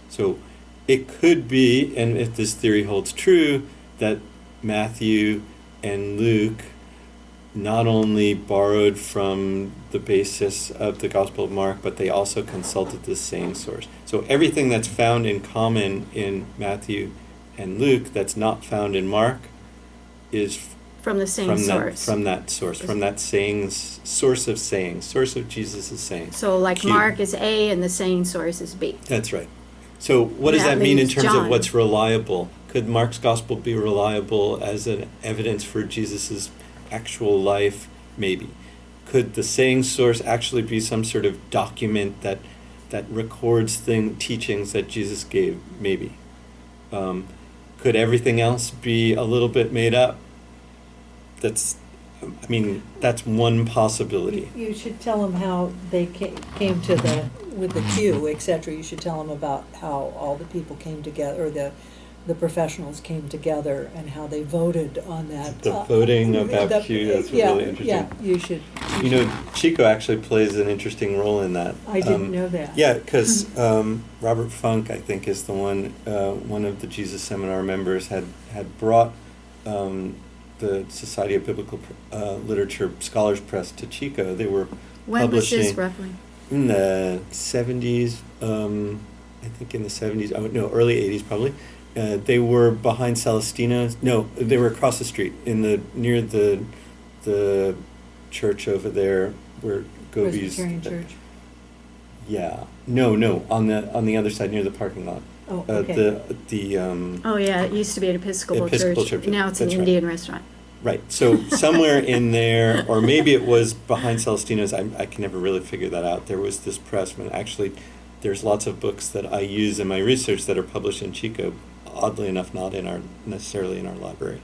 So it could be, and if this theory holds true, that Matthew and Luke not only borrowed from the basis of the Gospel of Mark, but they also consulted the same source. So everything that's found in common in Matthew and Luke that's not found in Mark is
From the same source.
From that source, from that sayings, source of sayings, source of Jesus' sayings.
So like
Q.
Mark is A and the saying source is B.
That's right. So what does that mean in terms of what's reliable? Could Mark's Gospel be reliable as an evidence for Jesus' actual life? Maybe. Could the saying source actually be some sort of document that records teachings that Jesus gave? Maybe. Could everything else be a little bit made up? That's one possibility.
You should tell them how they came to with the Q, etc. You should tell them about how all the people came together, or the professionals came together, and how they voted on that.
The voting about Q, that's really interesting.
Yeah, you should.
You know, Chico actually plays an interesting role in that.
I didn't know that.
Yeah, because Robert Funk, I think, is the one of the Jesus Seminar members had brought the Society of Biblical Literature Scholars Press to Chico. They were
When
publishing
was this roughly?
in the 70s, I think in the 70s, early 80s probably. They were behind Celestina. No, they were across the street near the church over there where Gobi's.
Presbyterian Church.
Yeah. No, on the other side near the parking lot.
Oh, okay.
Oh yeah, it used to be an Episcopal church. Now it's an
That's
Indian restaurant.
Right. So somewhere in there, or maybe it was behind Celestina's, I can never really figure that out. There was this press, when actually there's lots of books that I use in my research that are published in Chico, oddly enough not necessarily in our library.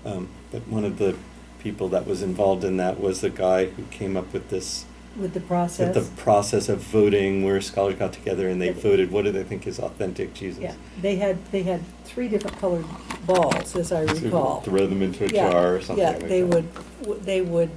But one of the people that was involved in that was the guy who came up with this.
With the process?
With the process of voting, where scholars got together and they voted, what do they think is authentic Jesus?
Yeah, they had 3 different colored balls, as I recall.
So throw them into a jar or something like that.
Yeah, they would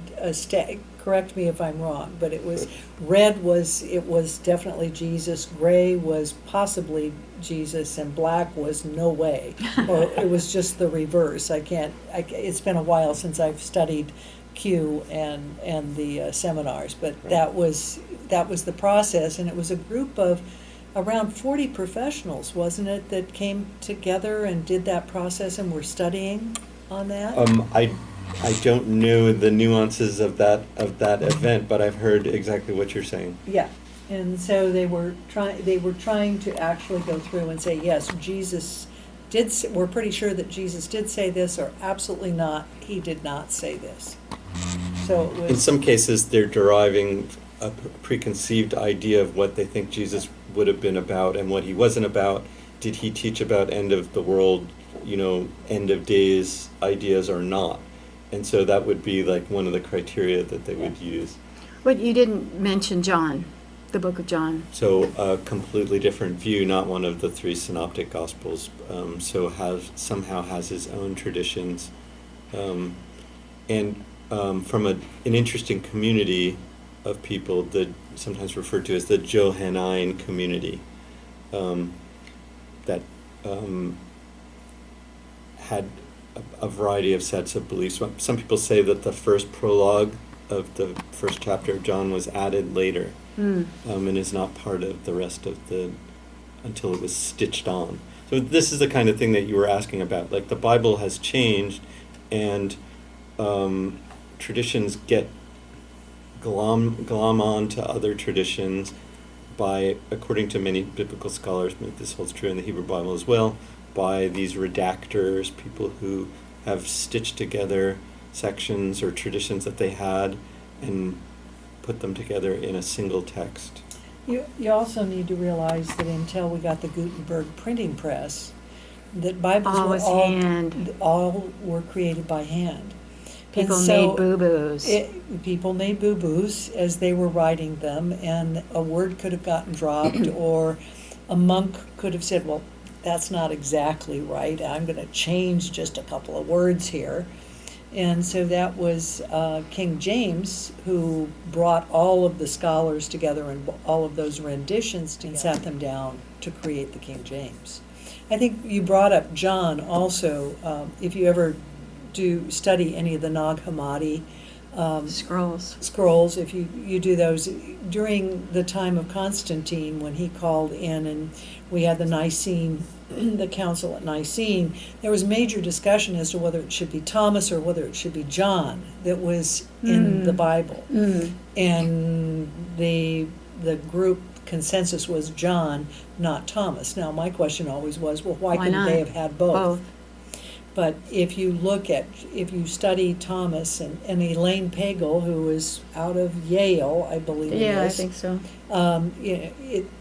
correct me if I'm wrong, but it was, red was definitely Jesus, gray was possibly Jesus, and black was no way. Or it was just the reverse. It's been a while since I've studied Q and the seminars, but
Right.
that was the process, and it was a group of around 40 professionals, wasn't it, that came together and did that process and were studying on that?
I don't know the nuances of that event, but I've heard exactly what you're saying.
Yeah, and so they were trying to actually go through and say, yes, Jesus did. We're pretty sure that Jesus did say this, or absolutely not, he did not say this. So it was,
In some cases, they're deriving a preconceived idea of what they think Jesus would have been about and what he wasn't about. Did he teach about end of the world, end of days ideas or not? And so that would be like one of the criteria that they would use.
But you didn't mention John, the book of John.
So a completely different view, not one of the three synoptic gospels. So somehow has his own traditions, and from an interesting community of people that sometimes referred to as the Johannine community, that had a variety of sets of beliefs. Some people say that the first prologue of the first chapter of John was added later, and is not part of the rest of until it was stitched on. So this is the kind of thing that you were asking about. Like, the Bible has changed, and traditions get glom on to other traditions by, according to many biblical scholars, this holds true in the Hebrew Bible as well, by these redactors, people who have stitched together sections or traditions that they had and put them together in a single text.
You also need to realize that until we got the Gutenberg printing press, that Bibles all were created by hand.
People made boo-boos.
People made boo-boos as they were writing them, and a word could have gotten dropped, or a monk could have said, well, that's not exactly right. I'm going to change just a couple of words here. And so that was King James, who brought all of the scholars together and all of those renditions and sat them down to create the King James. I think you brought up John also. If you ever do study any of the Nag Hammadi scrolls, if you do those, during the time of Constantine, when he called in and we had the council at Nicene, there was major discussion as to whether it should be Thomas or whether it should be John that was in the Bible. And the group consensus was John, not Thomas. Now, my question always was, well, why couldn't they have had both? But if you study Thomas and Elaine Pagel, who is out of Yale, I believe it is.
Yeah, I think so.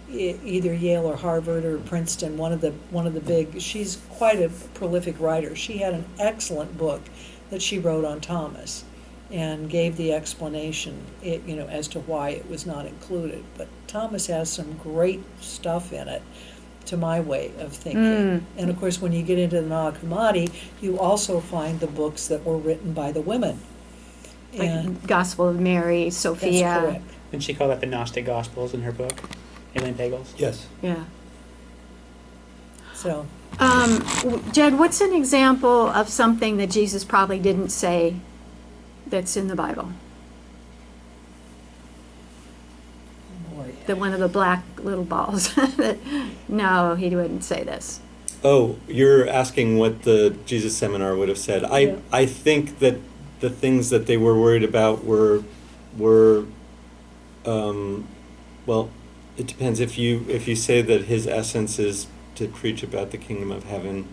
Either Yale or Harvard or Princeton, one of the big. She's quite a prolific writer. She had an excellent book that she wrote on Thomas, and gave the explanation, as to why it was not included. But Thomas has some great stuff in it, to my way of thinking. And of course, when you get into the Nag Hammadi, you also find the books that were written by the women.
Like Gospel of Mary, Sophia.
That's correct.
Didn't she call that the Gnostic Gospels in her book, Elaine Pagel's?
Yes.
Yeah.
So,
Jed, what's an example of something that Jesus probably didn't say that's in the Bible? One of the black little balls. No, he wouldn't say this.
Oh, you're asking what the Jesus seminar would have said. I think that the things that they were worried about were well, it depends. If you say that his essence is to preach about the kingdom of heaven,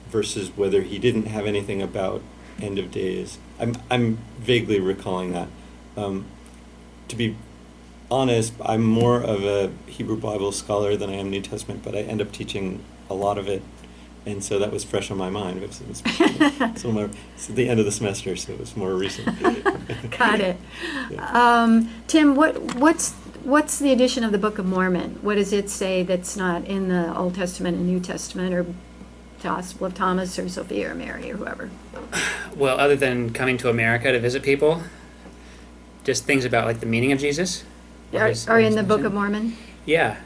versus whether he didn't have anything about end of days. I'm vaguely recalling that. To be honest, I'm more of a Hebrew Bible scholar than I am New Testament, but I end up teaching a lot of it, and so that was fresh on my mind. It's the end of the semester, so it was more recent.
Got it.
Yeah.
Tim, what's the edition of the Book of Mormon? What does it say that's not in the Old Testament and New Testament, or Gospel of Thomas or Sophia or Mary or whoever?
Well, other than coming to America to visit people, just things about like the meaning of Jesus.
Are in the Book of Mormon?
Yeah.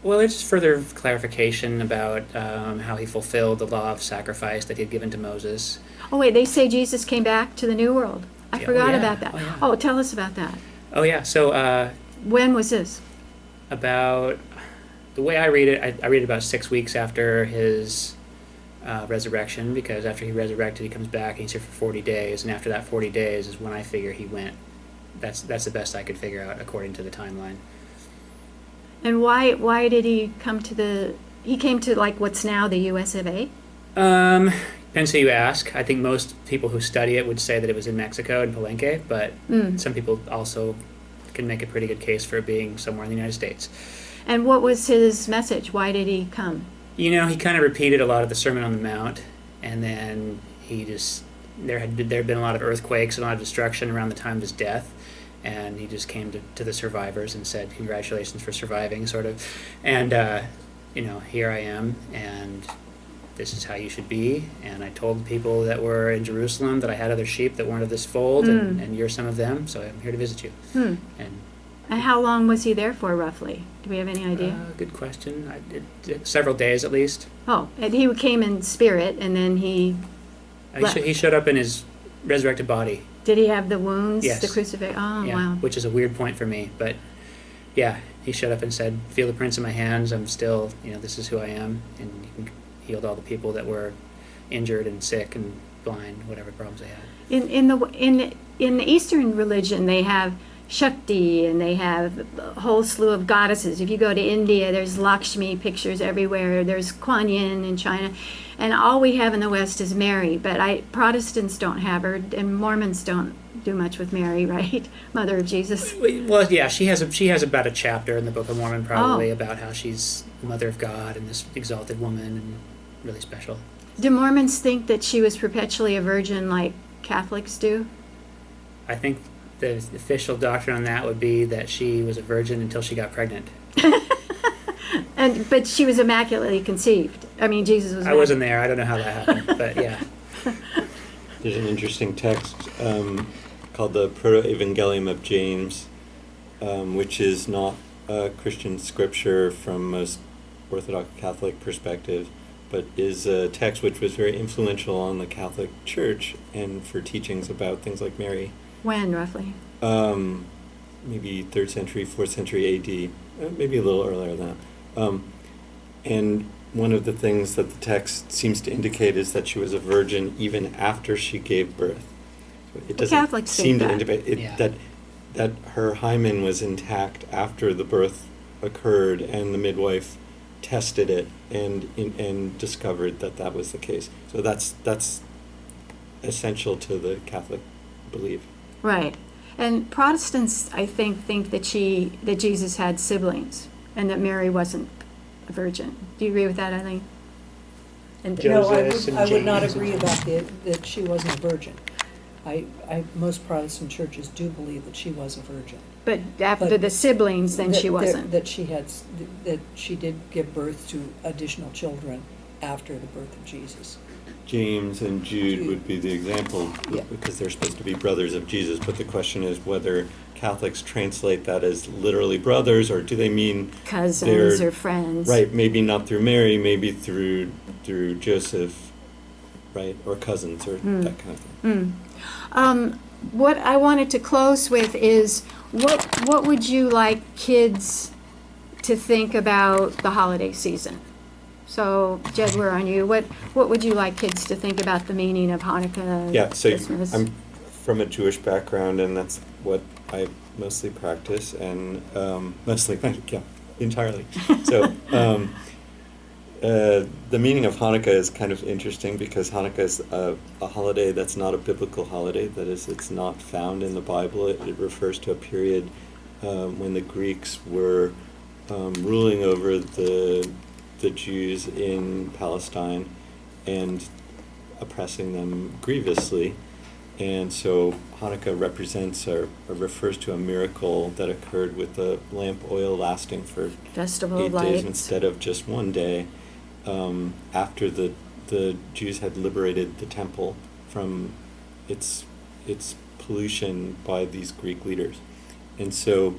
Well, it's just further clarification about how he fulfilled the law of sacrifice that he had given to Moses.
Oh, wait, they say Jesus came back to the New World. I forgot about that.
Oh, yeah.
Oh, tell us about that.
Oh, yeah. So,
when was this?
About, the way I read it, I read it about 6 weeks after his resurrection, because after he resurrected, he comes back and he's here for 40 days, and after that 40 days is when I figure he went. That's the best I could figure out according to the timeline.
And why did he come to he came to like what's now the US of A?
Depends who you ask. I think most people who study it would say that it was in Mexico, in Palenque, but some people also can make a pretty good case for it being somewhere in the United States.
And what was his message? Why did he come?
He kind of repeated a lot of the Sermon on the Mount, and then he just there had been a lot of earthquakes and a lot of destruction around the time of his death, and he just came to the survivors and said, "Congratulations for surviving," sort of, and here I am, and this is how you should be. And I told the people that were in Jerusalem that I had other sheep that weren't of this fold, and you're some of them, so I'm here to visit you.
And how long was he there for, roughly? Do we have any idea?
Good question. Several days at least.
Oh, and he came in spirit, and then he
He showed up in his resurrected body.
did he have the wounds,
Yes.
the crucifix? Oh,
Yeah,
wow.
which is a weird point for me, but yeah, he showed up and said, "Feel the prints in my hands. I'm still, this is who I am," and he healed all the people that were injured and sick and blind, whatever problems they had.
In the Eastern religion, they have Shakti, and they have a whole slew of goddesses. If you go to India, there's Lakshmi pictures everywhere. There's Kuan Yin in China, and all we have in the West is Mary. But Protestants don't have her, and Mormons don't do much with Mary, right? Mother of Jesus.
Well, yeah, she has about a chapter in the Book of Mormon probably about how she's the mother of God and this exalted woman and really special.
Do Mormons think that she was perpetually a virgin like Catholics do?
I think the official doctrine on that would be that she was a virgin until she got pregnant.
But she was immaculately conceived. I mean, Jesus was.
I wasn't there. I don't know how that happened, but yeah.
There's an interesting text called the Proto-Evangelium of James, which is not a Christian scripture from most Orthodox Catholic perspective, but is a text which was very influential on the Catholic Church and for teachings about things like Mary.
When, roughly?
Maybe 3rd century, 4th century A.D., maybe a little earlier than that. And one of the things that the text seems to indicate is that she was a virgin even after she gave birth. It doesn't
Catholics
seem
think
to
that.
indicate that her hymen was intact after the birth occurred, and the midwife tested it and discovered that was the case. So that's essential to the Catholic belief.
Right. And Protestants, I think that Jesus had siblings and that Mary wasn't a virgin. Do you agree with that, Eileen? And
Joseph and
I would not
James.
agree about that she wasn't a virgin. Most Protestant churches do believe that she was a virgin.
but after
but
the siblings, then she wasn't.
That she did give birth to additional children after the birth of Jesus.
James and Jude would be the example,
Yeah.
because they're supposed to be brothers of Jesus. But the question is whether Catholics translate that as literally brothers, or do they mean
Cousins
they're-
or friends.
right? Maybe not through Mary, maybe through Joseph, right, or cousins, or that kind of thing.
What I wanted to close with is what would you like kids to think about the holiday season? So, Jed, we're on you. What would you like kids to think about the meaning of Hanukkah,
Yeah, so
Christmas?
I'm from a Jewish background, and that's what I mostly practice, and entirely. So the meaning of Hanukkah is kind of interesting, because Hanukkah is a holiday that's not a biblical holiday. That is, it's not found in the Bible. It refers to a period when the Greeks were ruling over the Jews in Palestine and oppressing them grievously. And so Hanukkah represents or refers to a miracle that occurred with the lamp oil lasting for
Festival
8
of
days
Lights.
instead of just one day, after the Jews had liberated the temple from its pollution by these Greek leaders. And so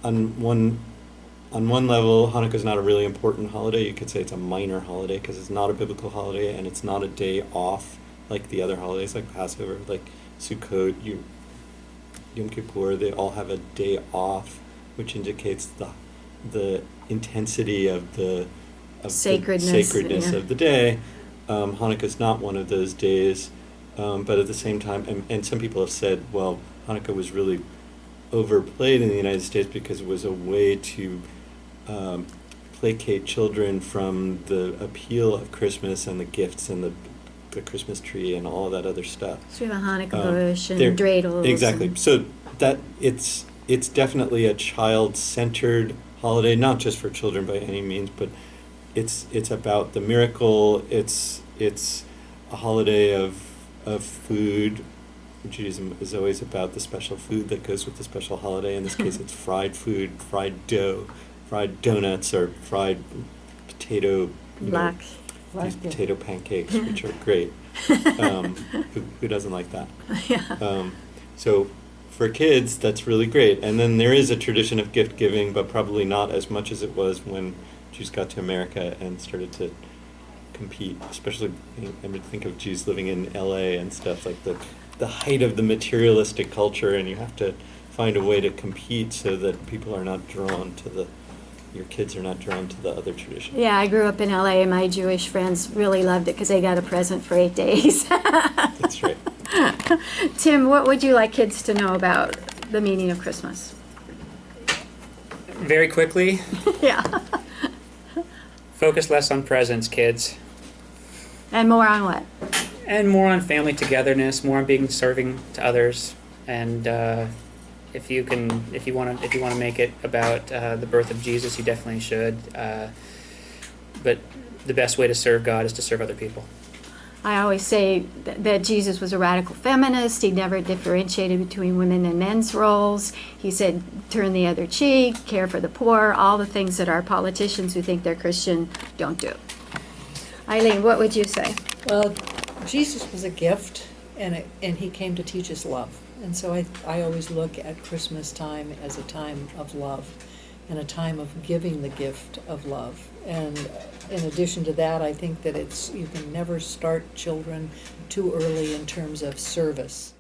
on one level, Hanukkah is not a really important holiday. You could say it's a minor holiday because it's not a biblical holiday, and it's not a day off like the other holidays, like Passover, like Sukkot, Yom Kippur. They all have a day off, which indicates the intensity of the
Sacredness, yeah.
of the day. Hanukkah is not one of those days, but at the same time, and some people have said, well, Hanukkah was really overplayed in the United States because it was a way to placate children from the appeal of Christmas and the gifts and the Christmas tree and all that other stuff.
So we have a Hanukkah bush and
There-
dreidels.
Exactly.
and-
So that it's definitely a child-centered holiday, not just for children by any means, but it's about the miracle. It's a holiday of food. Judaism is always about the special food that goes with the special holiday. In this case, it's fried food, fried dough, fried donuts, or fried potato.
Black.
These potato pancakes, which are great. Who doesn't like that?
Yeah.
So for kids, that's really great. And then there is a tradition of gift giving, but probably not as much as it was when Jews got to America and started to compete. Especially, I would think of Jews living in LA and stuff, like the height of the materialistic culture, and you have to find a way to compete so that people are not drawn to your kids are not drawn to the other tradition.
Yeah, I grew up in LA, and my Jewish friends really loved it because they got a present for 8 days.
That's right.
Tim, what would you like kids to know about the meaning of Christmas?
Very quickly,
Yeah.
focus less on presents, kids,
And more on what?
and more on family togetherness, more on being serving to others, and if you want to make it about the birth of Jesus, you definitely should. But the best way to serve God is to serve other people.
I always say that Jesus was a radical feminist. He never differentiated between women and men's roles. He said, turn the other cheek, care for the poor, all the things that our politicians who think they're Christian don't do. Eileen, what would you say?
Well, Jesus was a gift, and he came to teach us love. And so I always look at Christmas time as a time of love and a time of giving the gift of love. And in addition to that, I think that you can never start children too early in terms of service.